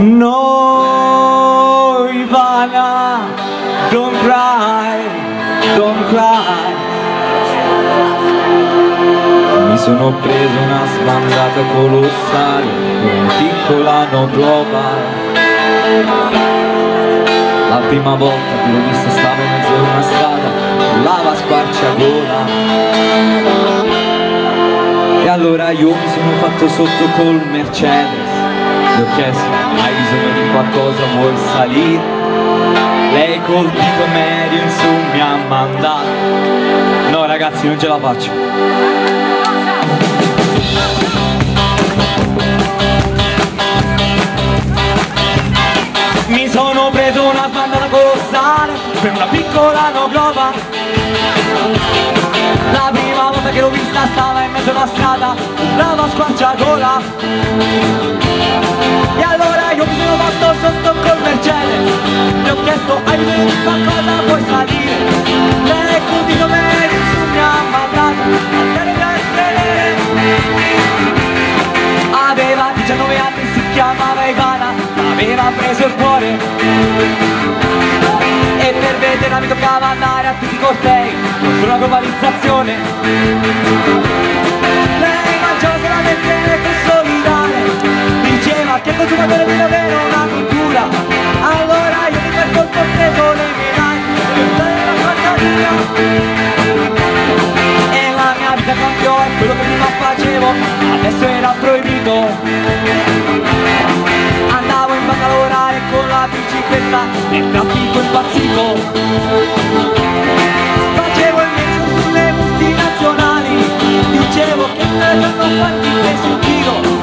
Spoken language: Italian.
No, Ivana, don't cry, don't cry. Mi sono preso una sbandata colossale, una piccola no global. La prima volta che l'ho vista stavo in mezzo a una strada, lava squarciagola. E allora io mi sono fatto sotto col Mercedes. Le ho chiesto, hai bisogno di qualcosa, vuoi salire? Lei col dito medio in su mi ha mandato. No ragazzi, non ce la faccio. Mi sono preso una sbandata colossale per una piccola no global. La prima volta che l'ho vista stava in mezzo alla strada, brava squarciagola. E allora io mi sono fatto sotto col Mercedes. Le ho chiesto, hai bisogno di qualcosa, vuoi salire? Lei con dito medio su mi ha mandato a vedere. Aveva 19 anni, si chiamava Ivana, aveva preso il cuore. E per vedere mi toccava andare a tutti i cortei contro la globalizzazione. Lei mangiava solamente per solidale, diceva che il consumatore deve avere una cultura. Allora io per colpo ho preso le medaglie della fantasia. E la mia vita cambiò e quello che prima facevo adesso era proibito. Andavo in banca a lavorare con la bicicletta nel traffico impazzito. Facevo il mezzo sulle multinazionali, dicevo che me ne fanno quanti pesi un chilo.